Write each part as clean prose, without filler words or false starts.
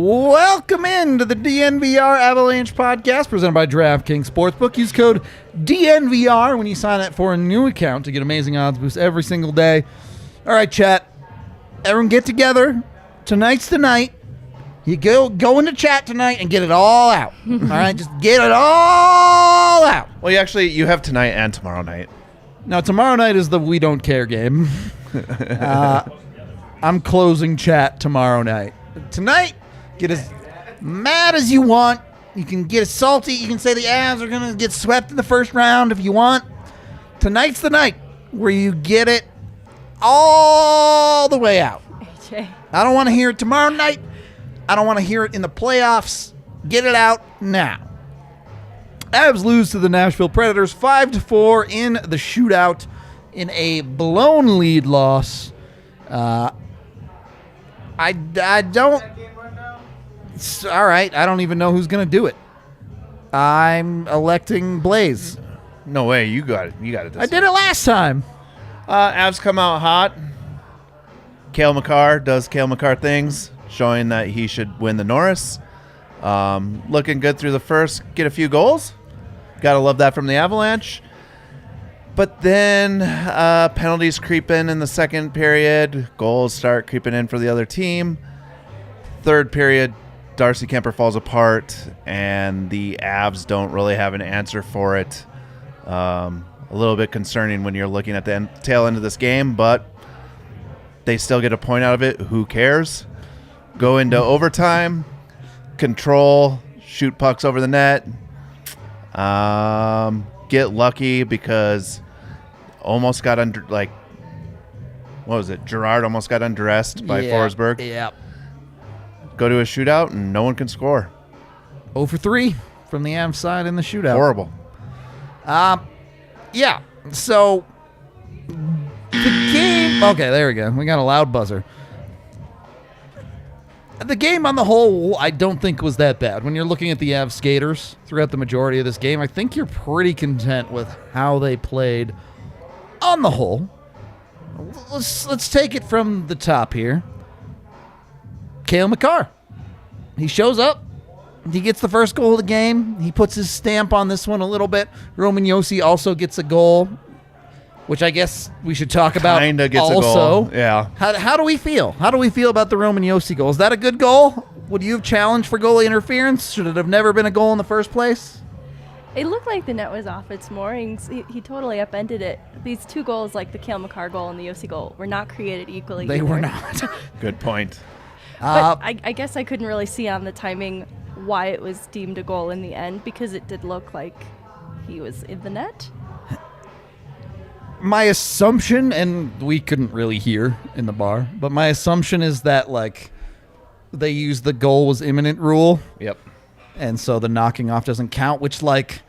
Welcome into the DNVR Avalanche podcast presented by DraftKings Sportsbook. Use code DNVR when you sign up for a new account to get amazing odds boosts every single day. All right, chat. Everyone get together. Tonight's the night. You go into chat tonight and get it all out. All right, just get it all out. Well, you have tonight and tomorrow night. Now, tomorrow night is the We Don't Care game. I'm closing chat tomorrow night. Tonight, get as mad as you want. You can get as salty. You can say the Avs are going to get swept in the first round if you want. Tonight's the night where you get it all the way out. AJ. I don't want to hear it tomorrow night. I don't want to hear it in the playoffs. Get it out now. Avs lose to the Nashville Predators 5-4 in the shootout in a blown lead loss. I don't. All right, I don't even know who's going to do it. I'm electing Blais. No way, you got it. You got it. I did it last time. Avs come out hot. Cale Makar does Cale Makar things, showing that he should win the Norris. Looking good through the first, get a few goals. Got to love that from the Avalanche. But then penalties creep in the second period. Goals start creeping in for the other team. Third period, Darcy Kuemeper falls apart, and the Avs don't really have an answer for it. A little bit concerning when you're looking at the tail end of this game, but they still get a point out of it. Who cares? Go into overtime, control, shoot pucks over the net. Get lucky because almost got what was it? Gerard almost got undressed by Forsberg. Yep. Go to a shootout and no one can score. 0 for 3 from the Avs side in the shootout. Horrible. Yeah. So the game. Okay, there we go. We got a loud buzzer. The game on the whole, I don't think was that bad. When you're looking at the Avs skaters throughout the majority of this game, I think you're pretty content with how they played on the whole. Let's take it from the top here. Cale Makar. He shows up. He gets the first goal of the game. He puts his stamp on this one a little bit. Roman Josi also gets a goal, which I guess we should talk about. Kinda gets also. a goal. Yeah. How do we feel? How do we feel about the Roman Josi goal? Is that a good goal? Would you have challenged for goalie interference? Should it have never been a goal in the first place? It looked like the net was off its moorings. He totally upended it. These two goals, like the Cale Makar goal and the Josi goal, were not created equally. They were not. Good point. But I guess I couldn't really see on the timing why it was deemed a goal in the end, because it did look like he was in the net. My assumption, and we couldn't really hear in the bar, but my assumption is that they used the goal was imminent rule. Yep. And so the knocking off doesn't count, which did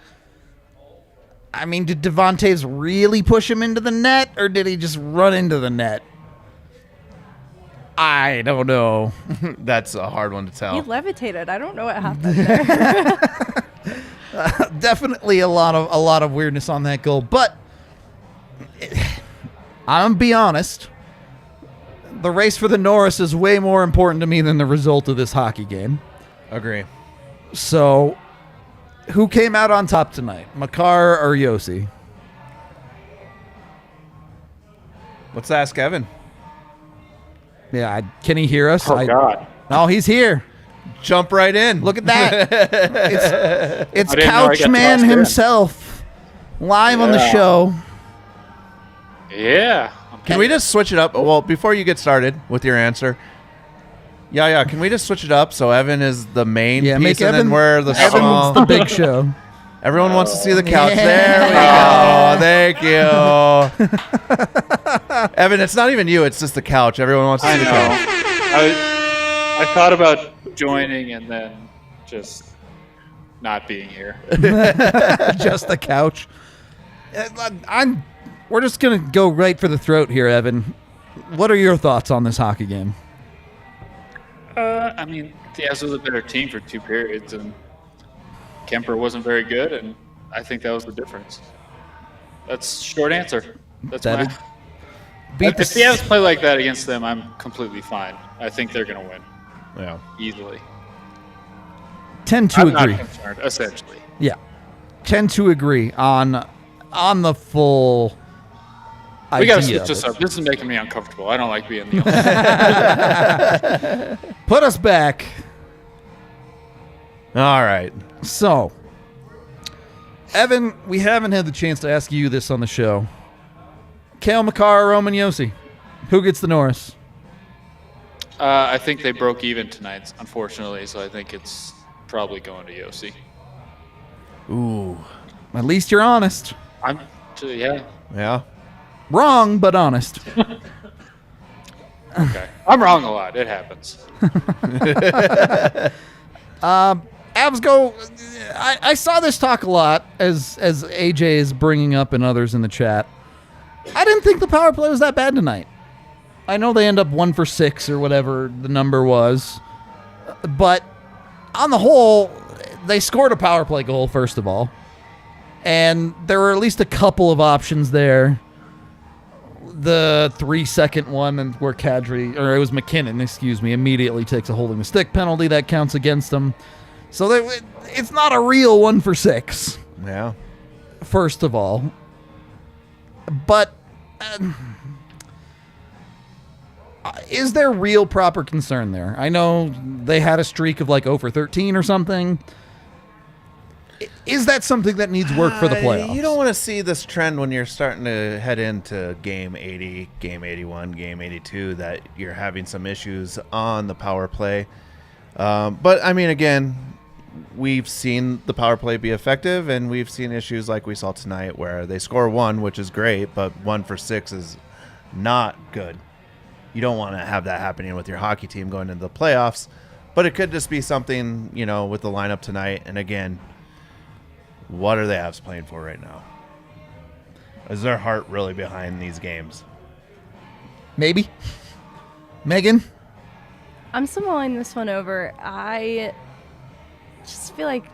Devontae's really push him into the net, or did he just run into the net? I don't know. That's a hard one to tell. He levitated. I don't know what happened there. Definitely a lot of weirdness on that goal, but I'm gonna be honest. The race for the Norris is way more important to me than the result of this hockey game. Agree. So, who came out on top tonight, Makar or Josi? Let's ask Evan. Yeah, can he hear us? Oh, God. No, he's here. Jump right in. Look at that. It's Couchman in. himself, live on the Yeah. show. Yeah. Can we just switch it up? Well, before you get started with your answer, can we just switch it up so Evan is the main piece make and then we're the Evan's small? the big show. Everyone wants to see the couch. Yeah. There we go. Thank you. Evan, it's not even you. It's just the couch. Everyone wants to see the couch. I thought about joining and then just not being here. Just the couch. We're just going to go right for the throat here, Evan. What are your thoughts on this hockey game? The Avs were the better team for 2 periods, and Kuemeper wasn't very good, and I think that was the difference. That's short answer. That's That my. is- If the Avs play like that against them, I'm completely fine. I think they're going to win Yeah. easily. tend to I'm agree. not concerned, essentially. Yeah. Tend to agree on the full We got to idea switch this of up. This is making me uncomfortable. I don't like being the only. Put us back. All right. So, Evan, we haven't had the chance to ask you this on the show. Cale Makar or Roman Josi? Who gets the Norris? I think they broke even tonight, unfortunately, so I think it's probably going to Josi. Ooh. At least you're honest. Yeah. Yeah. Wrong, but honest. Okay. I'm wrong a lot. It happens. Avs go. I saw this talk a lot as AJ is bringing up and others in the chat. I didn't think the power play was that bad tonight. I know they end up 1 for 6 or whatever the number was, but on the whole, they scored a power play goal first of all, and there were at least a couple of options there. The 3-second one, and where it was MacKinnon, immediately takes a holding the stick penalty that counts against them. So it's not a real 1 for 6. Yeah. First of all, but is there real proper concern there? I know they had a streak of like 0 for 13 or something. Is that something that needs work for the playoffs? You don't want to see this trend when you're starting to head into game 80, game 81, game 82, that you're having some issues on the power play. But, I mean, again, we've seen the power play be effective, and we've seen issues like we saw tonight where they score 1, which is great, but 1 for 6 is not good. You don't want to have that happening with your hockey team going into the playoffs, but it could just be something, with the lineup tonight. And, again, what are the Avs playing for right now? Is their heart really behind these games? Maybe. Meghan? I'm still mulling this one over. I just feel like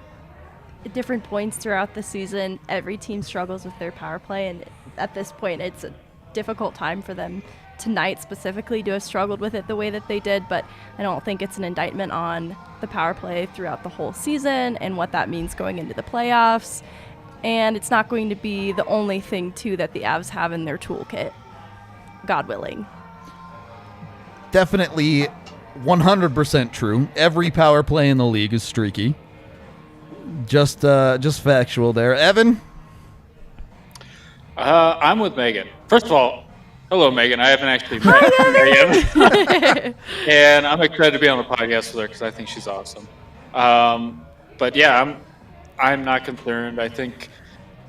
at different points throughout the season, every team struggles with their power play, and at this point, it's a difficult time for them tonight specifically to have struggled with it the way that they did, but I don't think it's an indictment on the power play throughout the whole season and what that means going into the playoffs. And it's not going to be the only thing, too, that the Avs have in their toolkit, God willing. Definitely 100% true. Every power play in the league is streaky. Just factual there. Evan? I'm with Meghan. First of all, hello, Meghan. I haven't actually met Meghan. And I'm excited to be on the podcast with her because I think she's awesome. But yeah, I'm not concerned. I think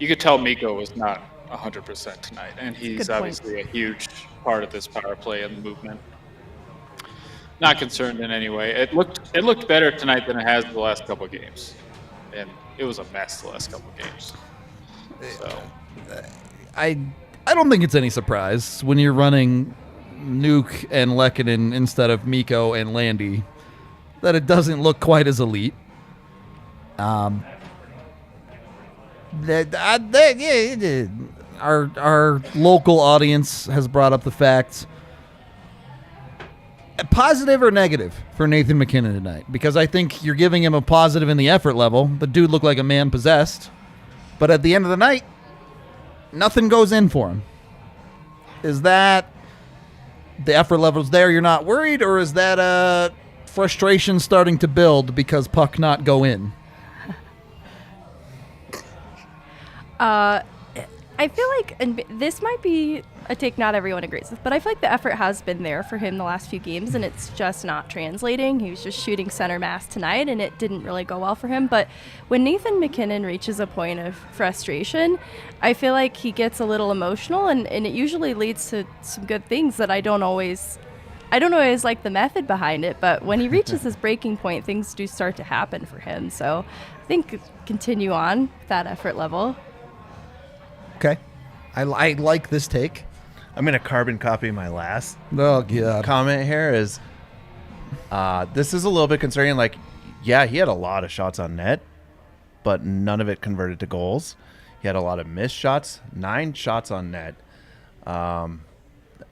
you could tell Mikko was not 100% tonight, and he's obviously a huge part of this power play and the movement. Not concerned in any way. It looked better tonight than it has the last couple of games, and it was a mess the last couple of games. So I don't think it's any surprise when you're running Nuke and Lehkonen instead of Mikko and Landy that it doesn't look quite as elite. Our local audience has brought up the fact, positive or negative for Nathan MacKinnon tonight, because I think you're giving him a positive in the effort level. The dude looked like a man possessed, but at the end of the night, nothing goes in for him. Is that the effort level's there, you're not worried, or is that frustration starting to build because puck not go in? I feel like, and this might be a take not everyone agrees with, but I feel like the effort has been there for him the last few games, and it's just not translating. He was just shooting center mass tonight, and it didn't really go well for him. But when Nathan MacKinnon reaches a point of frustration, I feel like he gets a little emotional, and it usually leads to some good things that I don't always like the method behind it, but when he reaches this breaking point, things do start to happen for him. So I think continue on that effort level. Okay. I like this take. I'm going to carbon copy my last God. comment here is this is a little bit concerning. Like, yeah, he had a lot of shots on net, but none of it converted to goals. He had a lot of missed shots, 9 shots on net.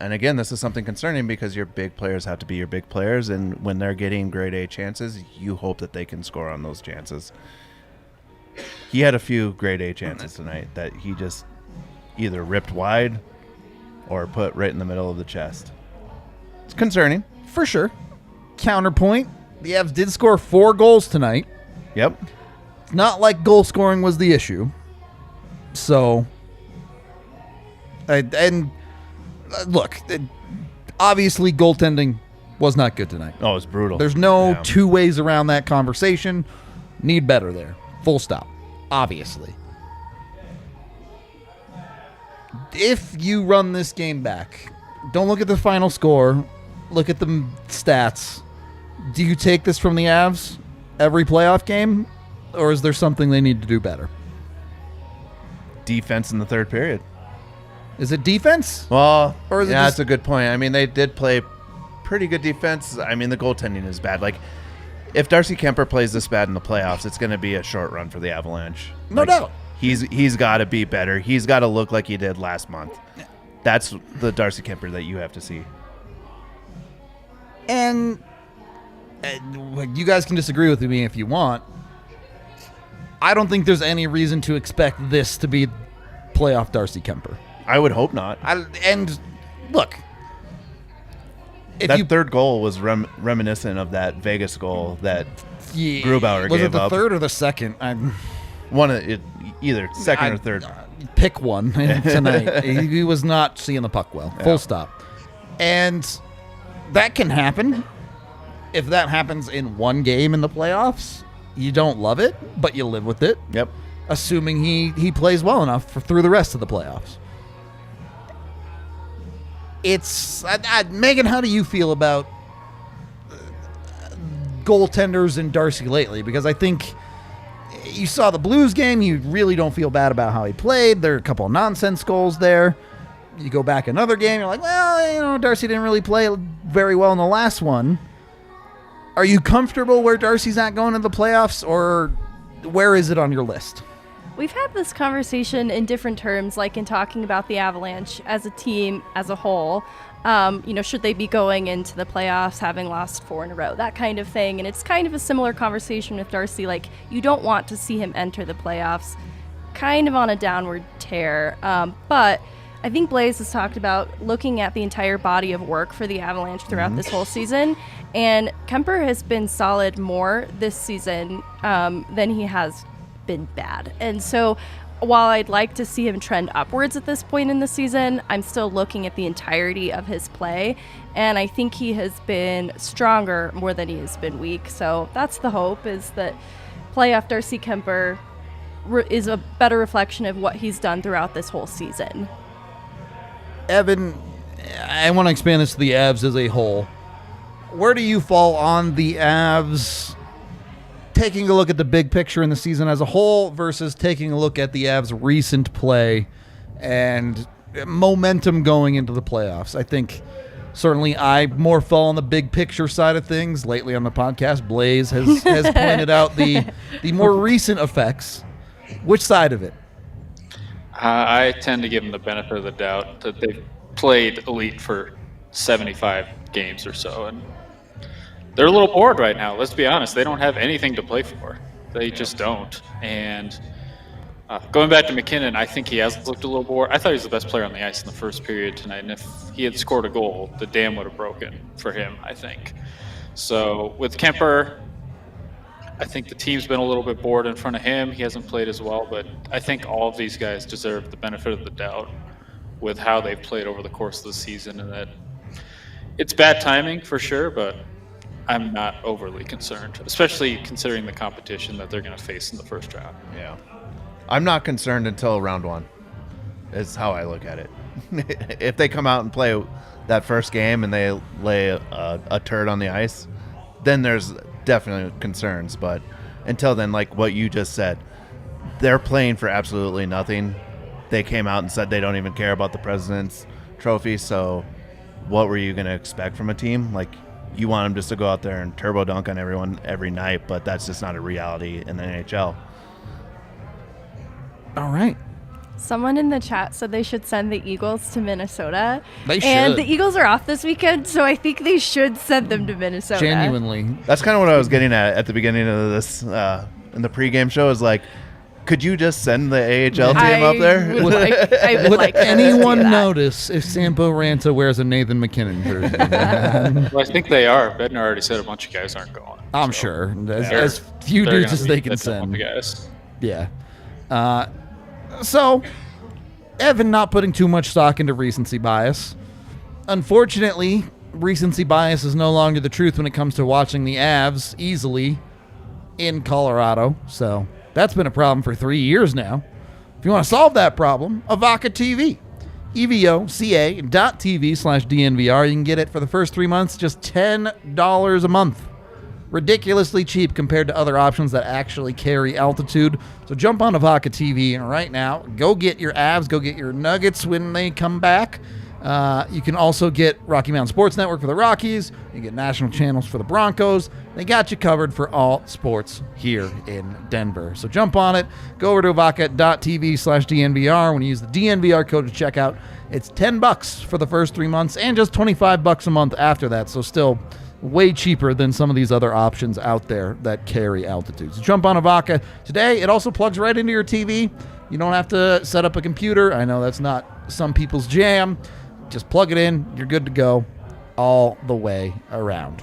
And again, this is something concerning because your big players have to be your big players, and when they're getting grade A chances, you hope that they can score on those chances. He had a few grade A chances tonight that he just either ripped wide or put right in the middle of the chest. It's concerning. For sure. Counterpoint, the Avs did score 4 goals tonight. Yep. It's not like goal scoring was the issue. So, look, obviously goaltending was not good tonight. Oh, it's brutal. There's no two ways around that conversation. Need better there. Full stop. Obviously. If you run this game back, don't look at the final score. Look at the stats. Do you take this from the Avs every playoff game, or is there something they need to do better? Defense in the third period. Is it defense? Well, or is it that's a good point. I mean, they did play pretty good defense. I mean, the goaltending is bad. Like, if Darcy Kuemeper plays this bad in the playoffs, it's going to be a short run for the Avalanche. No doubt. He's got to be better. He's got to look like he did last month. That's the Darcy Kuemeper that you have to see. And you guys can disagree with me if you want. I don't think there's any reason to expect this to be playoff Darcy Kuemeper. I would hope not. And look, that third goal was reminiscent of that Vegas goal that Grubauer gave up. Was it the third or the second? Either second or third. Pick one tonight. He was not seeing the puck well. Full stop. And that can happen. If that happens in one game in the playoffs, you don't love it, but you live with it. Yep. Assuming he plays well enough through the rest of the playoffs. Meghan, how do you feel about goaltenders and Darcy lately? Because I think you saw the Blues game. You really don't feel bad about how he played. There are a couple of nonsense goals there. You go back another game, you're like, well, Darcy didn't really play very well in the last one. Are you comfortable where Darcy's at going into the playoffs, or where is it on your list? We've had this conversation in different terms, like in talking about the Avalanche as a team as a whole. Should they be going into the playoffs having lost 4 in a row, that kind of thing. And it's kind of a similar conversation with Darcy. Like, you don't want to see him enter the playoffs kind of on a downward tear. But I think Blais has talked about looking at the entire body of work for the Avalanche throughout this whole season. And Kuemeper has been solid more this season than he has been bad. And so while I'd like to see him trend upwards at this point in the season, I'm still looking at the entirety of his play. And I think he has been stronger more than he has been weak. So that's the hope, is that playoff Darcy Kuemeper is a better reflection of what he's done throughout this whole season. Evan, I want to expand this to the Avs as a whole. Where do you fall on the Avs taking a look at the big picture in the season as a whole versus taking a look at the Avs' recent play and momentum going into the playoffs? I think certainly I more fall on the big picture side of things. Lately on the podcast, Blais has pointed out the more recent effects. Which side of it? I tend to give them the benefit of the doubt that they've played elite for 75 games or so, and they're a little bored right now. Let's be honest. They don't have anything to play for. They just don't. And going back to MacKinnon, I think he has looked a little bored. I thought he was the best player on the ice in the first period tonight, and if he had scored a goal, the dam would have broken for him, I think. So with Kuemeper, I think the team's been a little bit bored in front of him. He hasn't played as well, but I think all of these guys deserve the benefit of the doubt with how they've played over the course of the season, and that it's bad timing for sure, but I'm not overly concerned, especially considering the competition that they're going to face in the first round. Yeah. I'm not concerned until round 1 is how I look at it. If they come out and play that first game and they lay a turd on the ice, then there's definitely concerns. But until then, like what you just said, they're playing for absolutely nothing. They came out and said they don't even care about the President's Trophy, so what were you going to expect from a team? Like, you want them just to go out there and turbo dunk on everyone every night, but that's just not a reality in the NHL. All right. Someone in the chat said they should send the Eagles to Minnesota. They And should. the Eagles are off this weekend, so I think they should send them to Minnesota. Genuinely. That's kind of what I was getting at the beginning of this in the pregame show. Is like, could you just send the AHL team up there? I would like them to Anyone do that. notice if Sampo Ranta wears a Nathan MacKinnon jersey? Well, I think they are. Bednar already said a bunch of guys aren't going. I'm so sure. they're- As few they're dudes gonna as they be can the top send. guys. Yeah. So, Evan not putting too much stock into recency bias. Unfortunately, recency bias is no longer the truth when it comes to watching the Avs easily in Colorado. So, that's been a problem for 3 years now. If you want to solve that problem, Avaca TV. evoca.tv/DNVR. You can get it for the first 3 months, just $10 a month. Ridiculously cheap compared to other options that actually carry altitude. So jump on Avaca TV right now. Go get your Avs. Go get your Nuggets when they come back. You can also get Rocky Mountain Sports Network for the Rockies. You get national channels for the Broncos. They got you covered for all sports here in Denver. So jump on it. Go over to avaca.tv/DNVR. When you use the DNVR code to check out, it's $10 for the first 3 months and just $25 a month after that. So still way cheaper than some of these other options out there that carry altitudes. Jump on Avaca today. It also plugs right into your TV. You don't have to set up a computer. I know that's not some people's jam. Just plug it in. You're good to go all the way around.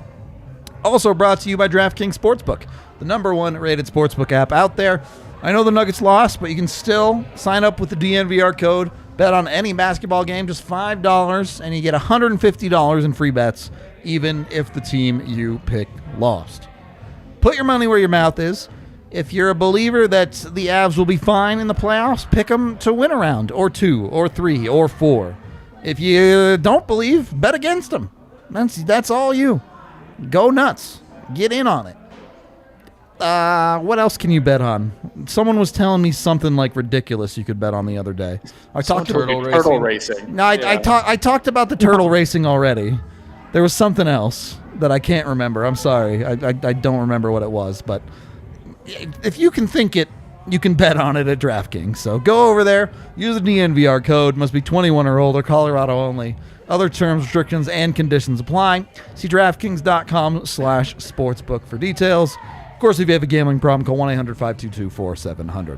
Also brought to you by DraftKings Sportsbook, the #1 rated sportsbook app out there. I know the Nuggets lost, but you can still sign up with the DNVR code. Bet on any basketball game, just $5, and you get $150 in free bets, even if the team you pick lost. Put your money where your mouth is. If you're a believer that the Avs will be fine in the playoffs, pick them to win a round, or 2, or 3, or 4. If you don't believe, bet against them. That's all you. Go nuts. Get in on it. What else can you bet on? Someone was telling me something like ridiculous you could bet on the other day. I talked about Turtle racing. No, I talked about the turtle racing already. There was something else that I can't remember. I'm sorry. I don't remember what it was. But if you can think it, you can bet on it at DraftKings. So go over there. Use the DNVR code. Must be 21 or older. Colorado only. Other terms, restrictions, and conditions apply. See DraftKings.com/sportsbook for details. Of course, if you have a gambling problem, call 1-800-522-4700.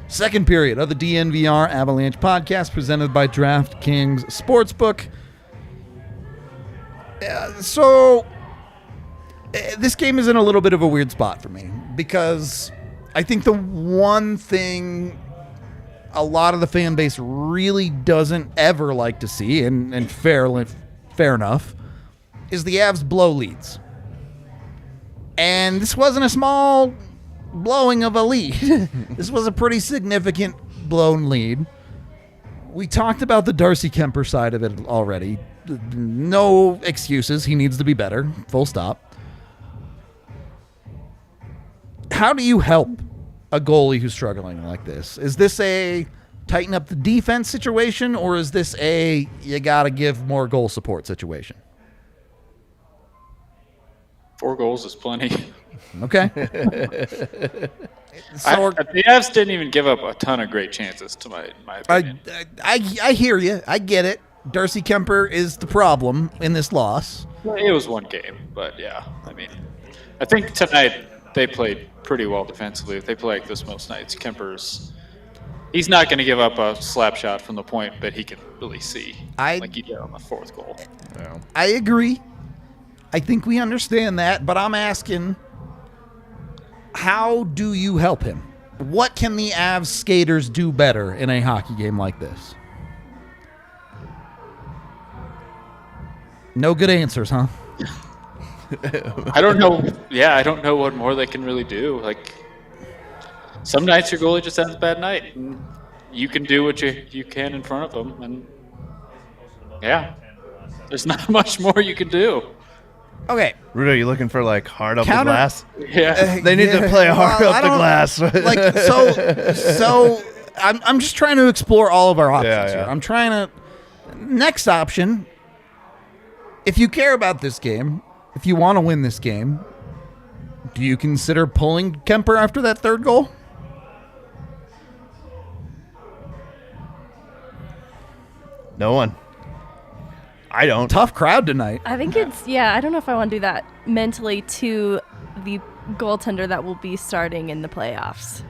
Second period of the DNVR Avalanche podcast presented by DraftKings Sportsbook. This game is in a little bit of a weird spot for me because I think the one thing a lot of the fan base really doesn't ever like to see, and fair enough, is the Avs blow leads. And this wasn't a small blowing of a lead. This was a pretty significant blown lead. We talked about the Darcy Kuemeper side of it already. No excuses. He needs to be better. Full stop. How do you help a goalie who's struggling like this? Is this a tighten up the defense situation, or is this a you got to give more goal support situation? 4 goals is plenty. Okay. The Avs didn't even give up a ton of great chances, to my opinion. I hear you. I get it. Darcy Kuemeper is the problem in this loss. It was one game, but yeah. I mean, I think tonight they played pretty well defensively. If they play like this most nights, he's not going to give up a slap shot from the point that he can really see, like he did on the 4th goal. Yeah. I agree. I think we understand that, but I'm asking, how do you help him? What can the Avs skaters do better in a hockey game like this? No good answers, huh? I don't know. Yeah, I don't know what more they can really do. Like, some nights your goalie just has a bad night, and you can do what you can in front of them, and yeah, there's not much more you can do. Okay. Rudo, you looking for like hard up the glass? Yeah, They need to play hard up the glass. Like so I'm just trying to explore all of our options here. I'm trying to next option, if you care about this game, if you want to win this game, do you consider pulling Kuemeper after that 3rd goal? No one. I don't. Tough crowd tonight. I think I don't know if I want to do that mentally to the goaltender that will be starting in the playoffs.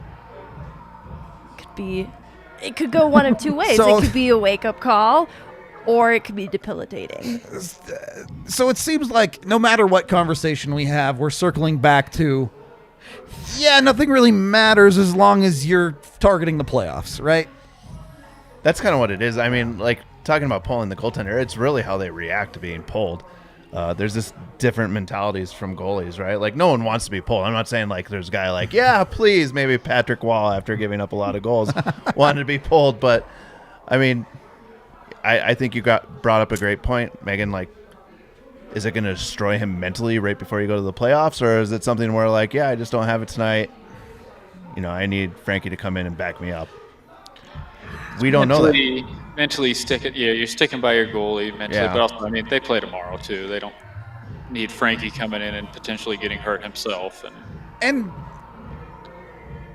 It could go one of two ways. So- it could be a wake-up call, or it could be debilitating. So it seems like no matter what conversation we have, we're circling back to, nothing really matters as long as you're targeting the playoffs, right? That's kind of what it is. I mean, like, talking about pulling the goaltender, it's really how they react to being pulled. There's just different mentalities from goalies, right? Like, no one wants to be pulled. I'm not saying, like, there's a guy like, yeah, please, maybe Patrick Wall, after giving up a lot of goals, wanted to be pulled. But, I mean, I think you brought up a great point, Meghan. Like, is it going to destroy him mentally right before you go to the playoffs? Or is it something where, like, I just don't have it tonight. I need Frankie to come in and back me up. We don't know that. Mentally you're sticking by your goalie mentally, but also, I mean, they play tomorrow too. They don't need Frankie coming in and potentially getting hurt himself. And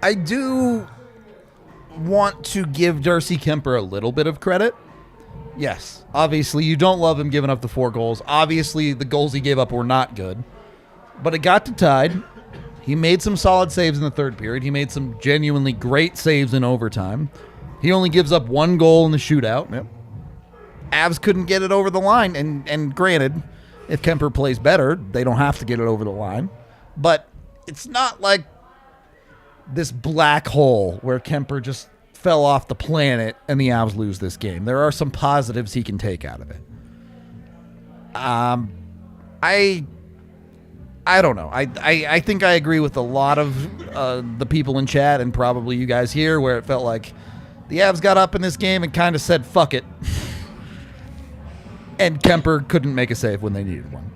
I do want to give Darcy Kuemeper a little bit of credit. Yes, obviously you don't love him giving up the 4 goals. Obviously the goals he gave up were not good, but it got to tied. He made some solid saves in the third period. He made some genuinely great saves in overtime. He only gives up 1 goal in the shootout. Yep. Avs couldn't get it over the line. And granted, if Kuemeper plays better, they don't have to get it over the line. But it's not like this black hole where Kuemeper just fell off the planet and the Avs lose this game. There are some positives he can take out of it. I don't know. I think I agree with a lot of the people in chat and probably you guys here where it felt like the Avs got up in this game and kind of said, fuck it. And Kuemeper couldn't make a save when they needed one.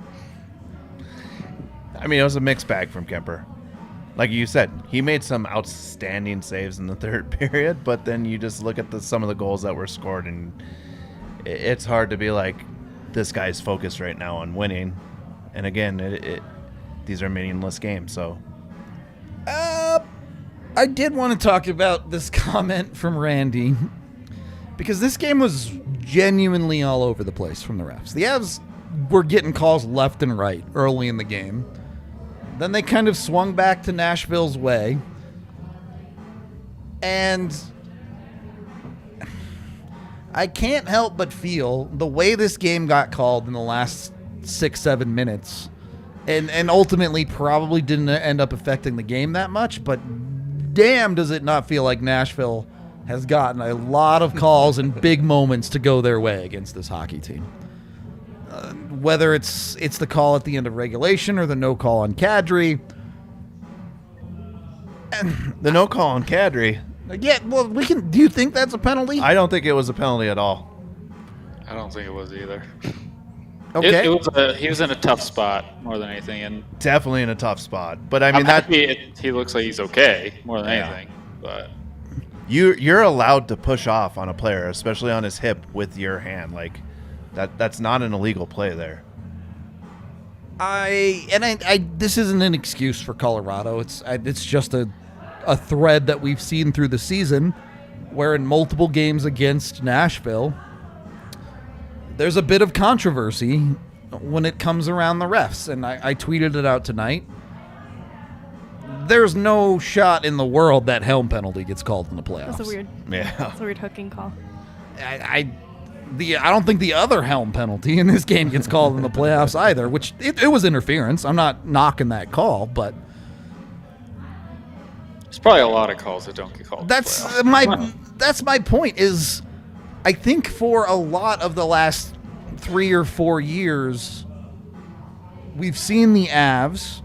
I mean, it was a mixed bag from Kuemeper. Like you said, he made some outstanding saves in the third period, but then you just look at some of the goals that were scored, and it's hard to be like, this guy's focused right now on winning. And again, these are meaningless games, so... I did want to talk about this comment from Randy because this game was genuinely all over the place from the refs. The Avs were getting calls left and right early in the game. Then they kind of swung back to Nashville's way. And I can't help but feel the way this game got called in the last 6-7 minutes and ultimately probably didn't end up affecting the game that much, but damn does it not feel like Nashville has gotten a lot of calls and big moments to go their way against this hockey team. Whether it's the call at the end of regulation or the no call on Kadri. The no call on Kadri. Yeah, well, do you think that's a penalty? I don't think it was a penalty at all. I don't think it was either. Okay. He was in a tough spot more than anything, and Definitely in a tough spot. But I mean, he looks like he's okay more than anything. But you're allowed to push off on a player, especially on his hip with your hand. Like that's not an illegal play there. This isn't an excuse for Colorado. It's just a thread that we've seen through the season, where in multiple games against Nashville, there's a bit of controversy when it comes around the refs, and I tweeted it out tonight. There's no shot in the world that helm penalty gets called in the playoffs. That's a weird hooking call. I don't think the other helm penalty in this game gets called in the playoffs either, which it was interference. I'm not knocking that call, but there's probably a lot of calls that don't get called. That's my point. Is I think for a lot of the last 3 or 4 years, we've seen the Avs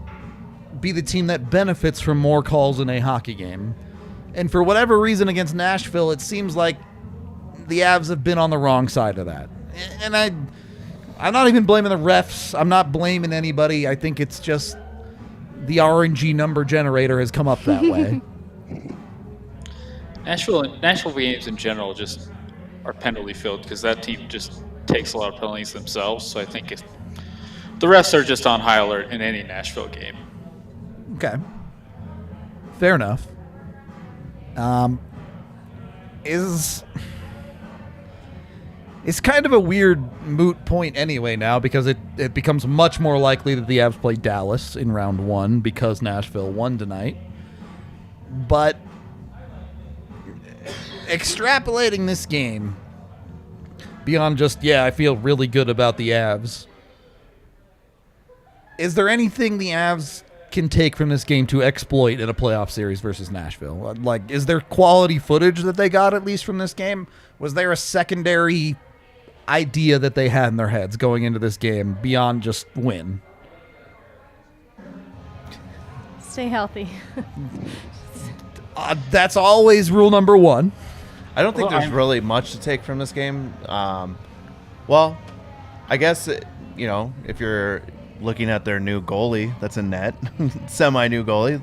be the team that benefits from more calls in a hockey game. And for whatever reason against Nashville, it seems like the Avs have been on the wrong side of that. And I'm not even blaming the refs. I'm not blaming anybody. I think it's just the RNG number generator has come up that way. Nashville games in general just are penalty filled because that team just takes a lot of penalties themselves. So I think the refs are just on high alert in any Nashville game. Okay. Fair enough. It's kind of a weird moot point anyway now because it becomes much more likely that the Avs play Dallas in round 1 because Nashville won tonight. But extrapolating this game beyond just, I feel really good about the Avs, is there anything the Avs can take from this game to exploit in a playoff series versus Nashville? Like, is there quality footage that they got at least from this game? Was there a secondary idea that they had in their heads going into this game beyond just win? Stay healthy. That's always rule number 1. I don't think there's really much to take from this game. Well, I guess, if you're looking at their new goalie that's in net, semi-new goalie,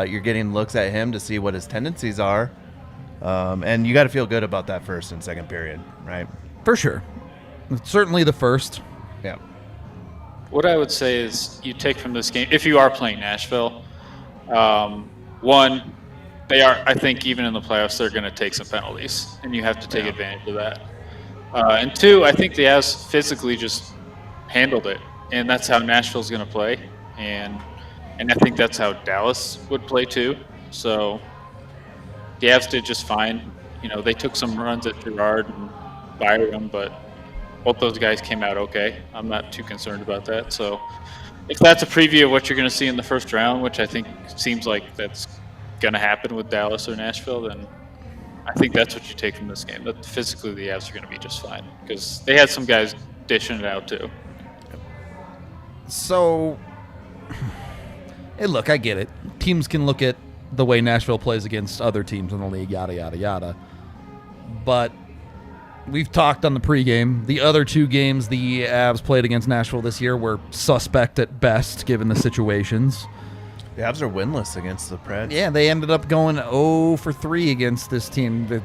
you're getting looks at him to see what his tendencies are. And you got to feel good about that first and second period, right? For sure. Certainly the first. Yeah. What I would say is you take from this game, if you are playing Nashville, one, they are, I think even in the playoffs, they're going to take some penalties, and you have to take advantage of that. And two, I think the Avs physically just handled it, and that's how Nashville's going to play, and I think that's how Dallas would play too. So the Avs did just fine. They took some runs at Girard and Byram, but both those guys came out okay. I'm not too concerned about that. So if that's a preview of what you're going to see in the first round, which I think seems like that's going to happen with Dallas or Nashville, then I think that's what you take from this game. That physically the Avs are going to be just fine because they had some guys dishing it out too. So, hey, look, I get it. Teams can look at the way Nashville plays against other teams in the league, yada, yada, yada. But we've talked on the pregame. The other 2 games the Avs played against Nashville this year were suspect at best, given the situations. The Avs are winless against the Preds. Yeah, they ended up going 0 for 3 against this team that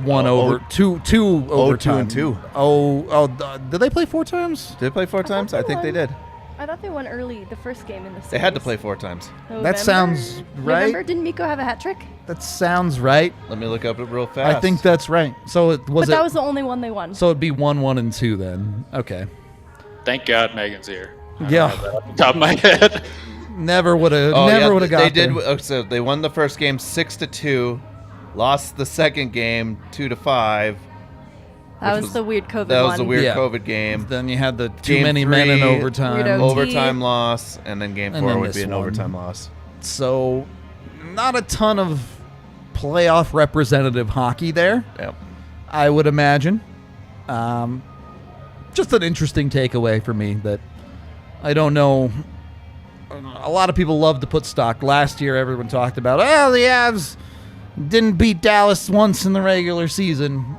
won two overtime. 2-2. Did they play 4 times? Did they play 4 times? I think they did. I thought they won early the first game in the series. They had to play 4 times. November? That sounds right. November? Didn't Mikko have a hat trick? That sounds right. Let me look up it real fast. I think that's right. So it was. But that was the only one they won. So it'd be 1-1 and 2 then. Okay. Thank God Megan's here. Yeah. Off the top of my head. Never would have. Never would have got. They did. there. So they won the first game 6-2, lost the second game 2-5. That was the weird COVID one. That was the weird COVID game. Then you had the too Game many 3, men in overtime. Rudo. Overtime loss, and then game 4 then would this be an one. overtime loss. So, not a ton of playoff representative hockey there, Yep. I would imagine. Just an interesting takeaway for me that I don't know. A lot of people love to put stock. Last year, everyone talked about, the Avs didn't beat Dallas once in the regular season.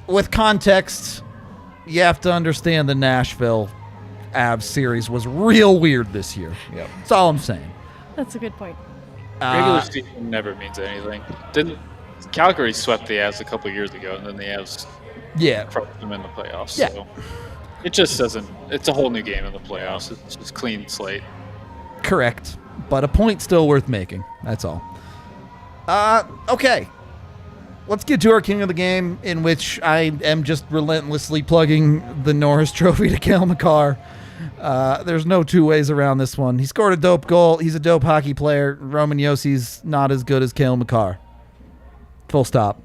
With context, you have to understand the Nashville Avs series was real weird this year. Yep. That's all I'm saying. That's a good point. Regular season never means anything. Didn't Calgary swept the Avs a couple years ago, and then the Avs crushed them in the playoffs. Yeah. So it just doesn't. It's a whole new game in the playoffs. It's just clean slate. Correct. But a point still worth making. That's all. Okay. Let's get to our king of the game, in which I am just relentlessly plugging the Norris Trophy to Cale Makar. There's no 2 ways around this one. He scored a dope goal. He's a dope hockey player. Roman Yossi's not as good as Cale Makar. Full stop.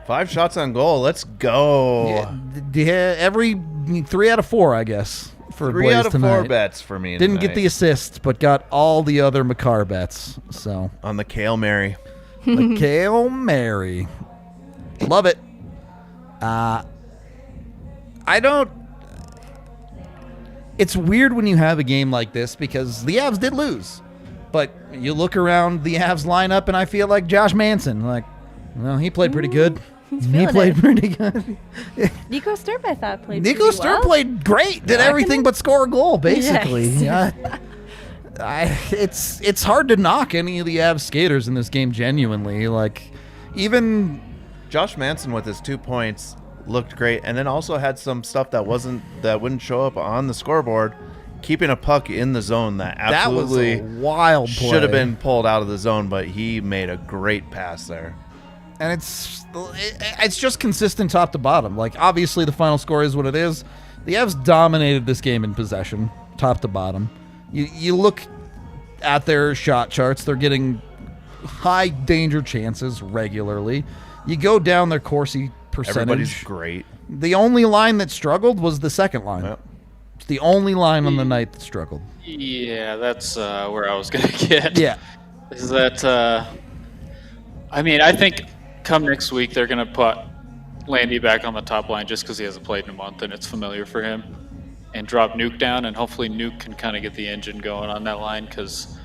5 shots on goal. Let's go. Yeah, every 3 out of 4, I guess, for 3 Blais out of 4 tonight. bets for me. Didn't tonight. get the assist, but got all the other Makar bets. So on the Cale Mary. the Cale Mary. Love it. I don't. It's weird when you have a game like this because the Avs did lose, but you look around the Avs lineup and I feel like Josh Manson. Like, well, he played pretty good. He played pretty good. Nico Sturm, I thought, played Nico pretty Sturm well. played great. Did everything but score a goal, basically. Yes. It's hard to knock any of the Avs skaters in this game. Genuinely, like even. Josh Manson with his 2 points looked great, and then also had some stuff that wouldn't show up on the scoreboard, keeping a puck in the zone that absolutely that was a wild play. should have been pulled out of the zone, but he made a great pass there. And it's just consistent top to bottom. Like, obviously, the final score is what it is. The Avs dominated this game in possession, top to bottom. You look at their shot charts, they're getting high danger chances regularly. You go down their Corsi percentage. Everybody's great. The only line that struggled was the second line. Yep. It's the only line on the night that struggled. Yeah, that's where I was going to get. Yeah. Is that, I think come next week they're going to put Landy back on the top line just because he hasn't played in a month and it's familiar for him, and drop Nuke down, and hopefully Nuke can kind of get the engine going on that line, because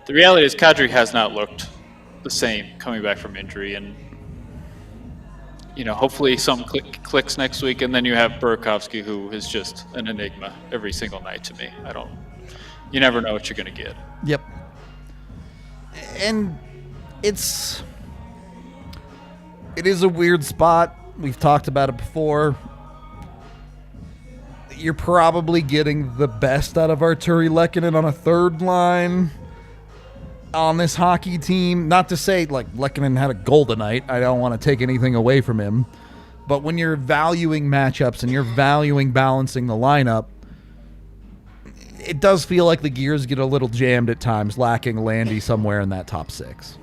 the reality is Kadri has not looked the same coming back from injury, and hopefully something clicks next week, and then you have Burakovsky, who is just an enigma every single night to me. You never know what you're going to get. Yep. And it is a weird spot. We've talked about it before. You're probably getting the best out of Arturi Lehkonen on a third line on this hockey team. Not to say, like, Lehkonen had a goal tonight. I don't want to take anything away from him. But when you're valuing matchups and you're valuing balancing the lineup, it does feel like the gears get a little jammed at times, lacking Landy somewhere in that top six.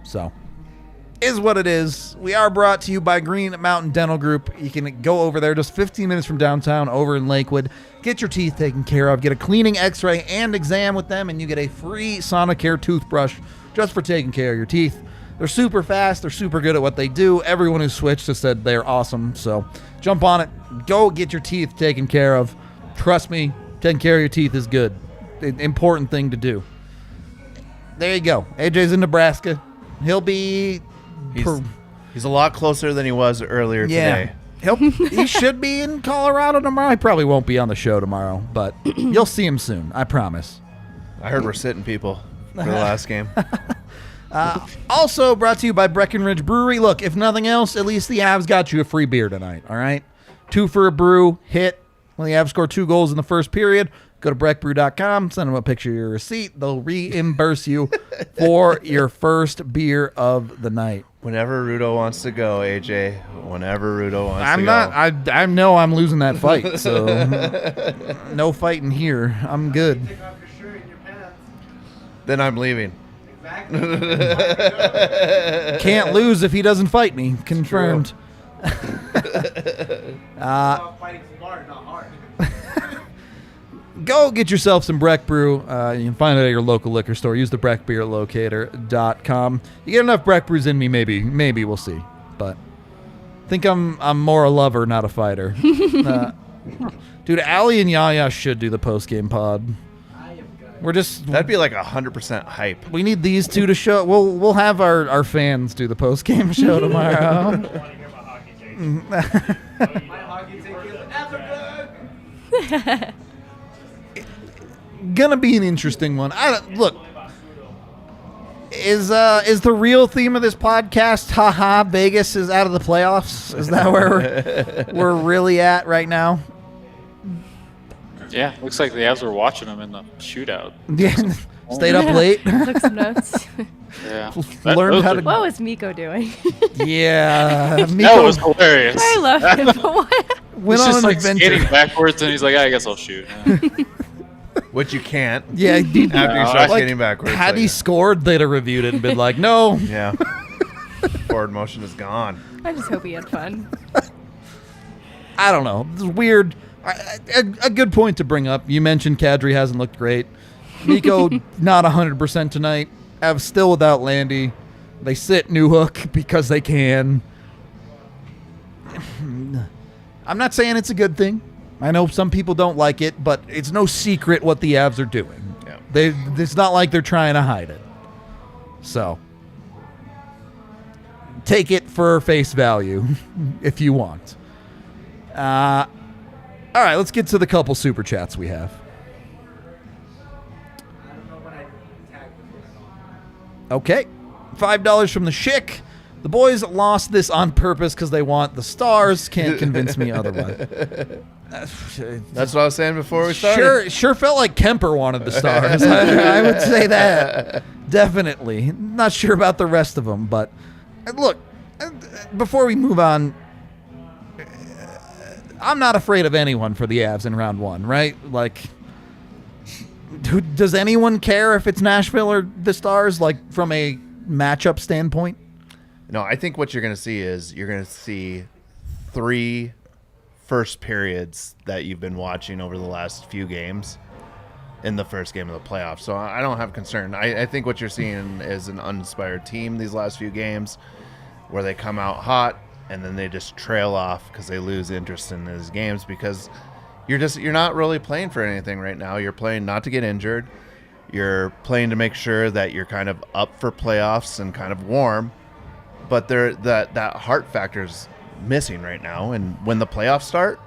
So, is what it is. We are brought to you by Green Mountain Dental Group. You can go over there just 15 minutes from downtown over in Lakewood. Get your teeth taken care of. Get a cleaning, x-ray, and exam with them, and you get a free Sonicare toothbrush just for taking care of your teeth. They're super fast. They're super good at what they do. Everyone who switched has said they're awesome. So jump on it. Go get your teeth taken care of. Trust me, taking care of your teeth is good. Important thing to do. There you go. AJ's in Nebraska. He'll be... He's a lot closer than he was earlier today. He should be in Colorado tomorrow. He probably won't be on the show tomorrow, but you'll see him soon. I promise. I heard we're sitting people for the last game. Also brought to you by Breckenridge Brewery. Look, if nothing else, at least the Avs got you a free beer tonight, all right? 2 for a brew, hit. When the Avs score 2 goals in the first period, go to breckbrew.com, send them a picture of your receipt. They'll reimburse you for your first beer of the night. Whenever Rudo wants to go, AJ. Whenever Rudo wants to go. I know I'm losing that fight, so no fighting here. I'm good. Then I'm leaving. Can't lose if he doesn't fight me. Confirmed. Fighting smart, not hard. Go get yourself some Breck Brew. You can find it at your local liquor store. Use the breckbeerlocator.com. You get enough Breck Brews in me, maybe we'll see. But I think I'm more a lover, not a fighter. Dude, Allie and Yaya should do the post-game pod. That'd be like 100% hype. We need these two to show. We'll have our fans do the post-game show tomorrow. My hockey take is Africa. Gonna be an interesting one. Look, is the real theme of this podcast? Haha, Vegas is out of the playoffs. Is that where we're really at right now? Yeah, looks like the Avs were watching them in the shootout. Yeah, stayed up late. Took some notes. Yeah, Learned how to. What was Mikko doing? Yeah, that Mikko was hilarious. I love him, but what? went He's on just an like adventure. skating backwards, and he's like, I guess I'll shoot. Which you can't. Yeah, After you start skating backwards. Had so he scored, they'd have reviewed it and been like, no. yeah. Forward motion is gone. I just hope he had fun. I don't know. It's weird. A good point to bring up. You mentioned Kadri hasn't looked great. Mikko not 100% tonight. Avs still without Landy. They sit Newhook because they can. I'm not saying it's a good thing. I know some people don't like it, but it's no secret what the Avs are doing. Yeah. It's not like they're trying to hide it. So, take it for face value if you want. All right, let's get to the couple super chats we have. I don't know when I tagged them. Okay, $5 from the Schick. The boys lost this on purpose because they want the stars. Can't convince me otherwise. That's what I was saying before we started. Sure felt like Kemper wanted the stars. I would say that. Definitely. Not sure about the rest of them, but look, before we move on, I'm not afraid of anyone for the Avs in round one, right? Like, does anyone care if it's Nashville or the Stars, like, from a matchup standpoint? No, I think what you're going to see is you're going to see 3 first periods that you've been watching over the last few games in the first game of the playoffs. So I don't have concern. I think what you're seeing is an uninspired team these last few games where they come out hot and then they just trail off because they lose interest in these games because you're not really playing for anything right now. You're playing not to get injured. You're playing to make sure that you're kind of up for playoffs and kind of warm. But that heart factor's missing right now. And when the playoffs start,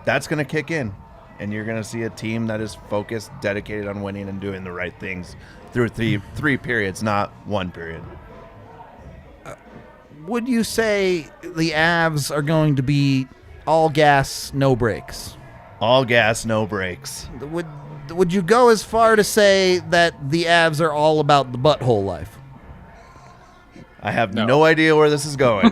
that's going to kick in. And you're going to see a team that is focused, dedicated on winning and doing the right things through three periods, not one period. Would you say the Avs are going to be all gas, no brakes? All gas, no brakes. Would you go as far to say that the Avs are all about the butthole life? I have no idea where this is going. I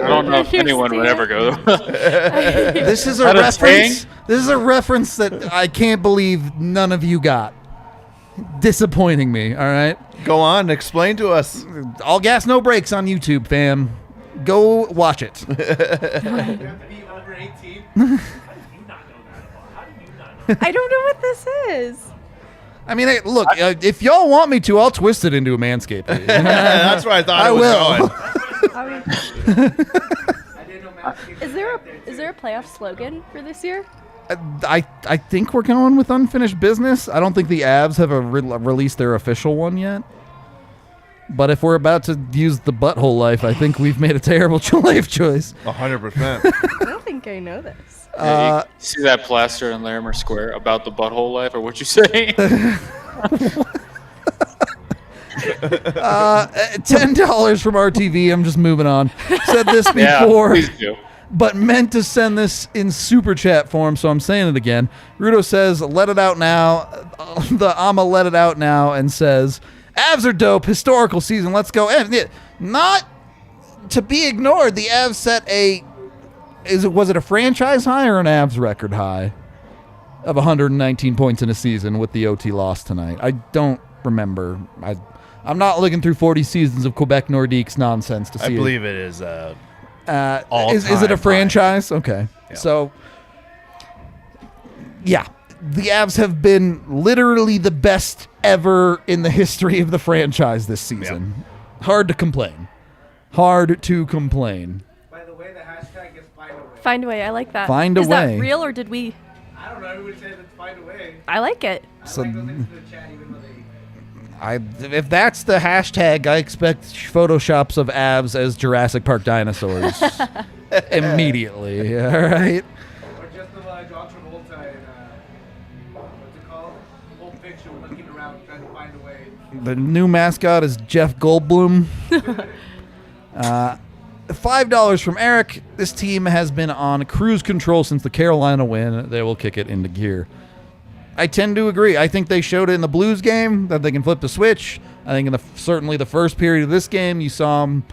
don't know if anyone would ever go. This is a That a reference. saying? This is a reference that I can't believe none of you got. Disappointing me. All right. Go on, explain to us. All gas, no brakes on YouTube, fam. Go watch it. You have to be under 18. How do you not know that about? How do you not know? I don't know what this is. I mean, hey, look, if y'all want me to, I'll twist it into a Manscaped page. That's where I thought I it was will. going. I mean, I didn't know Matt. is there a playoff slogan for this year? I think we're going with unfinished business. I don't think the Avs have released their official one yet. But if we're about to use the butthole life, I think we've made a terrible life choice. 100%. I don't think I know this. You see that plaster in Larimer Square about the butthole life, or what you say? $10 from RTV. I'm just moving on. Said this Yeah, before, please do. but meant to send this in super chat form, so I'm saying it again. Rudo says, let it out now. The I'ma let it out now, and says, Avs are dope. Historical season. Let's go. And not to be ignored, the Avs set was it a franchise high or an Avs record high of 119 points in a season with the OT loss tonight? I don't remember. I'm not looking through 40 seasons of Quebec Nordiques nonsense to see. I believe it is is all-time it a franchise? Okay. Yeah. So, yeah. The Avs have been literally the best ever in the history of the franchise this season. Hard to complain. Hard to complain. By the way, the hashtag is find a way. Find a way. I like that. Find a Is way. that real or did we? I don't know. Everybody says it's find a way. I like it. So- I like those into the chat even though they. If that's the hashtag, I expect photoshops of Avs as Jurassic Park dinosaurs immediately. All right. Or just the John Travolta and what's it called? Pulp Fiction looking around trying to find a way. The new mascot is Jeff Goldblum. $5 from Eric. This team has been on cruise control since the Carolina win. They will kick it into gear. I tend to agree. I think they showed it in the Blues game that they can flip the switch. I think in certainly the first period of this game, you saw them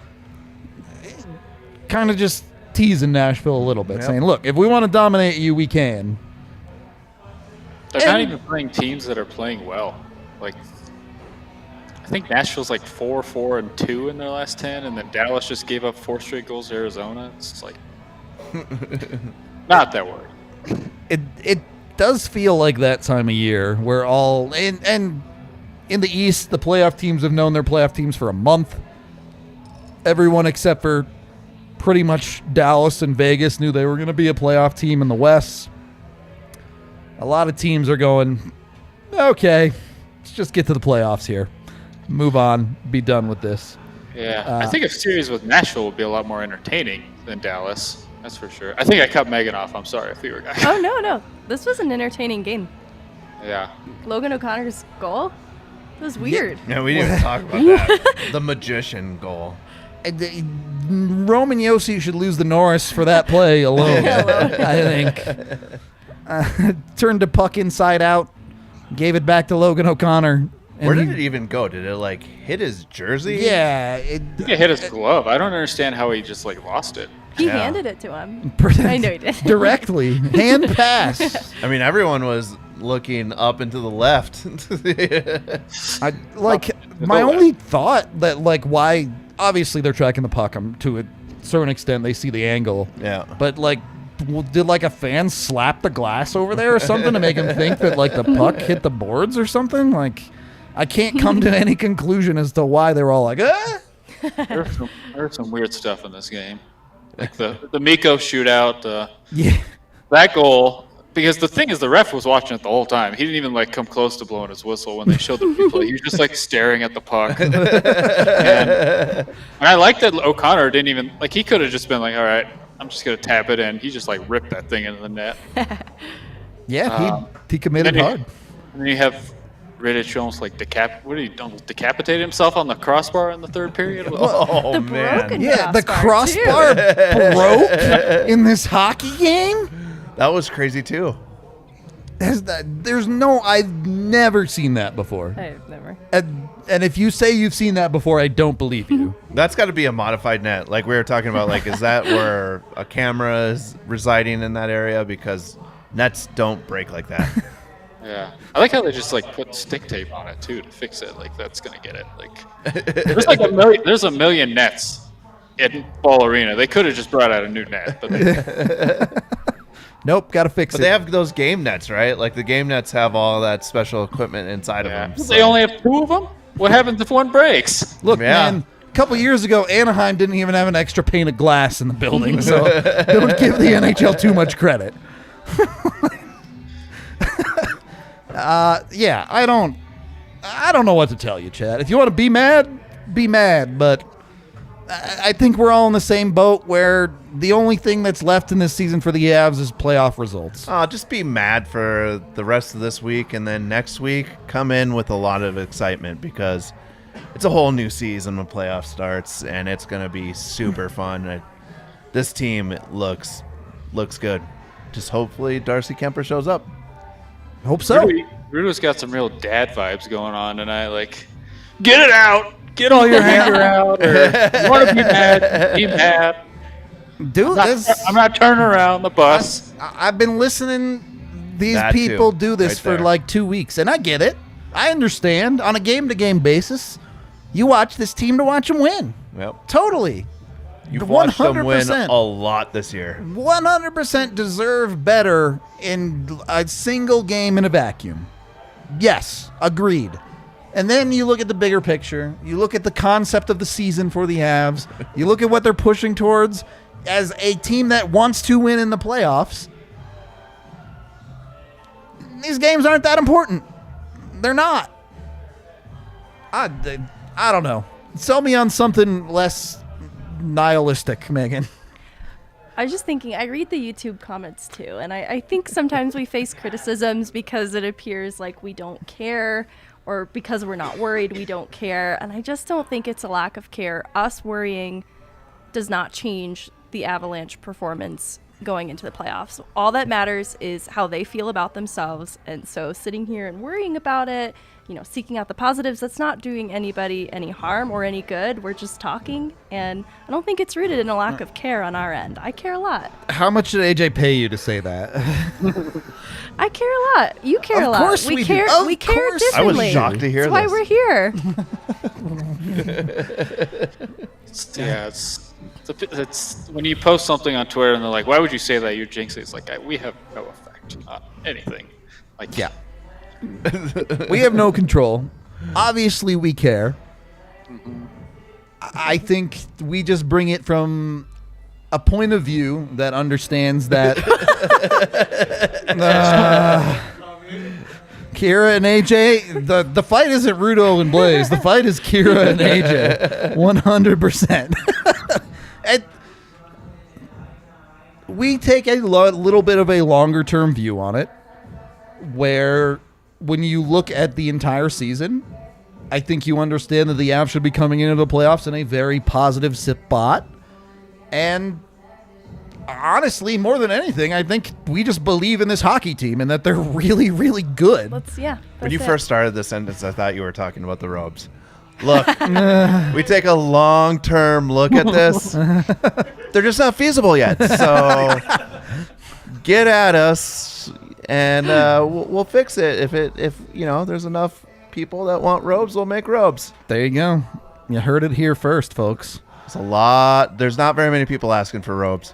kind of just teasing Nashville a little bit, saying, look, if we want to dominate you, we can. They're not even playing teams that are playing well. Like, I think Nashville's like 4-4-2 in their last 10, and then Dallas just gave up 4 straight goals to Arizona. It's just like not that worried. It does feel like that time of year where and in the East, the playoff teams have known their playoff teams for a month. Everyone except for pretty much Dallas and Vegas knew they were going to be a playoff team in the West. A lot of teams are going, okay, let's just get to the playoffs here. Move on, be done with this. Yeah, I think a series with Nashville would be a lot more entertaining than Dallas. That's for sure. I think I cut Meghan off. I'm sorry if we were guys. Oh, no. This was an entertaining game. Yeah. Logan O'Connor's goal? It was weird. Yeah, we didn't even talk about that. The magician goal. Roman Yossi should lose the Norris for that play alone, I think. Turned the puck inside out, Gave it back to Logan O'Connor. Where did it even go? Did it hit his jersey? Yeah. I think it hit his glove. I don't understand how he just lost it. He handed it to him. I know he did. Directly. Hand pass. I mean, everyone was looking up and to the left. My only thought that why obviously they're tracking the puck to a certain extent. They see the angle. Yeah. But did a fan slap the glass over there or something to make him think that the puck hit the boards or something? I can't come to any conclusion as to why they were all like, ah. There's some weird stuff in this game. The Mikko shootout. Yeah. That goal. Because the thing is, the ref was watching it the whole time. He didn't even come close to blowing his whistle when they showed the replay. He was just staring at the puck. And I like that O'Connor didn't even he could have just been all right, I'm just gonna tap it in. He just ripped that thing into the net. Yeah, he committed hard. And then you have Rittich almost decapitate himself on the crossbar in the third period. Oh man! Yeah, the crossbar broke in this hockey game. That was crazy too. I've never seen that before. I've never. And if you say you've seen that before, I don't believe you. That's got to be a modified net. Like we were talking about, is that where a camera is residing in that area? Because nets don't break like that. Yeah. I like how they just put stick tape on it too to fix it. That's gonna get it. There's a million nets in Ball Arena. They could have just brought out a new net, but nope, gotta fix it. But they have those game nets, right? The game nets have all that special equipment inside of them. They only have 2 of them? What happens if one breaks? Look, man, a couple years ago, Anaheim didn't even have an extra pane of glass in the building, so don't give the NHL too much credit. Yeah, I don't know what to tell you, Chad. If you want to be mad, but I think we're all in the same boat where the only thing that's left in this season for the Avs is playoff results. Just be mad for the rest of this week, and then next week come in with a lot of excitement because it's a whole new season when playoff starts, and it's going to be super fun. This team looks good. Just hopefully Darcy Kuemeper shows up. Hope so. Rudo's got some real dad vibes going on tonight. Get it out. Get all your anger out. Or you want to be mad? Be mad. Dude, I'm not turning around the bus. I've been listening these people do this for 2 weeks, and I get it. I understand. On a game-to-game basis, you watch this team to watch them win. Yep. Totally. You've watched them win a lot this year. 100% deserve better in a single game in a vacuum. Yes, agreed. And then you look at the bigger picture. You look at the concept of the season for the Avs. You look at what they're pushing towards as a team that wants to win in the playoffs. These games aren't that important. They're not. I don't know. Sell me on something less nihilistic, Megan. I was just thinking, I read the YouTube comments too, and I think sometimes we face criticisms because it appears like we don't care, or because we're not worried we don't care, and I just don't think it's a lack of care. Us worrying does not change the Avalanche performance going into the playoffs. All that matters is how they feel about themselves, and so sitting here and worrying about it, seeking out the positives, that's not doing anybody any harm or any good. We're just talking, and I don't think it's rooted in a lack of care on our end. I care a lot. How much did AJ pay you to say that? I care a lot. You care a lot. Of course we care. do. We care I differently. was shocked to hear That's why we're here. It's when you post something on Twitter and they're like, "Why would you say that? You're jinxing." It's we have no effect on anything. Yeah. We have no control. Obviously, we care. I think we just bring it from a point of view that understands that Kira and AJ, the fight isn't Rudo and Blais. The fight is Kira and AJ, 100%. And we take a little bit of a longer-term view on it, where when you look at the entire season, I think you understand that the Avs should be coming into the playoffs in a very positive spot. And honestly, more than anything, I think we just believe in this hockey team and that they're really, really good. When you first started the sentence, I thought you were talking about the robes. Look, we take a long-term look at this. They're just not feasible yet. So get at us, and we'll fix it. If there's enough people that want robes, we'll make robes. There you go. You heard it here first, folks. It's a lot. There's not very many people asking for robes.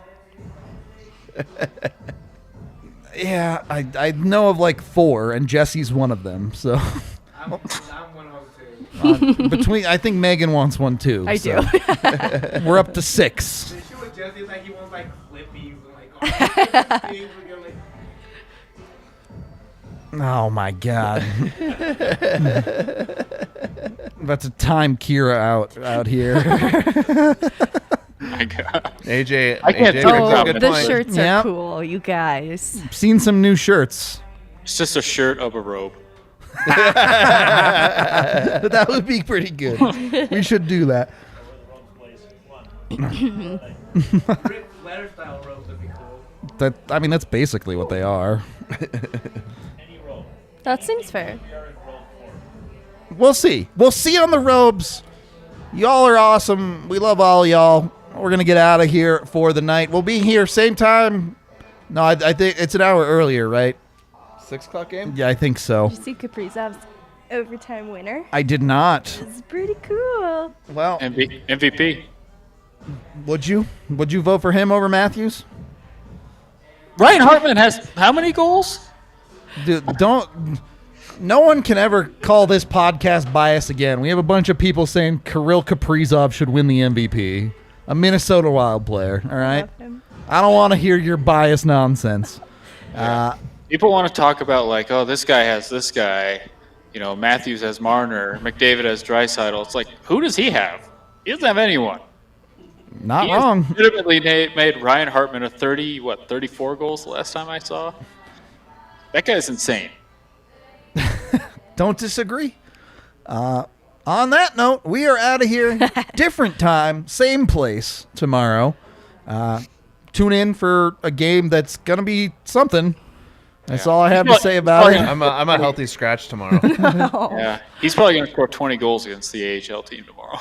Yeah, I know of like 4, and Jesse's one of them. So I'm one of them too. I think Meghan wants one too. I so. do. We're up to 6. The issue with Jesse is that he wants like flippies and like all these things. We're like, Oh my God. About to time Kira out here. My God. AJ, I can't AJ do it. brings up a Oh, good the point. shirts Yep. are cool, you guys. Seen some new shirts. It's just a shirt of a robe. That would be pretty good. We should do that. Rick Flair style robes would be cool. That's basically what they are. That seems fair. We'll see. We'll see on the robes. Y'all are awesome. We love all y'all. We're going to get out of here for the night. We'll be here same time. No, I think it's an hour earlier, right? 6 o'clock game? Yeah, I think so. Did you see Kaprizov's overtime winner? I did not. It's pretty cool. Well, MVP. would you vote for him over Matthews? Ryan Hartman has how many goals? Dude, no one can ever call this podcast biased again. We have a bunch of people saying Kirill Kaprizov should win the MVP. A Minnesota Wild player, all right? Love him. I don't want to hear your biased nonsense. People want to talk about like, oh, this guy has this guy. Matthews has Marner. McDavid has Draisaitl. It's like, who does he have? He doesn't have anyone. Not He wrong. legitimately made Ryan Hartman a 34 goals the last time I saw. That guy's insane. Don't disagree. On that note, we are out of here. Different time, same place tomorrow. Tune in for a game that's going to be something. That's all I have to say about it. I'm a healthy scratch tomorrow. Yeah, he's probably going to score 20 goals against the AHL team tomorrow.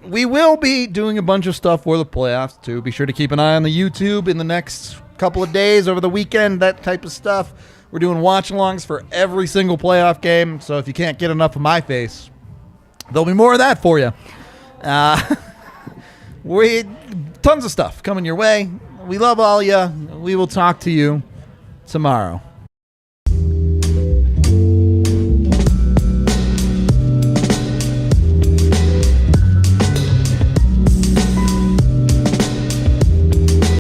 We will be doing a bunch of stuff for the playoffs, too. Be sure to keep an eye on the YouTube in the next couple of days, over the weekend, that type of stuff. We're doing watch-alongs for every single playoff game, so if you can't get enough of my face, there'll be more of that for you. Tons of stuff coming your way. We love all ya. We will talk to you tomorrow.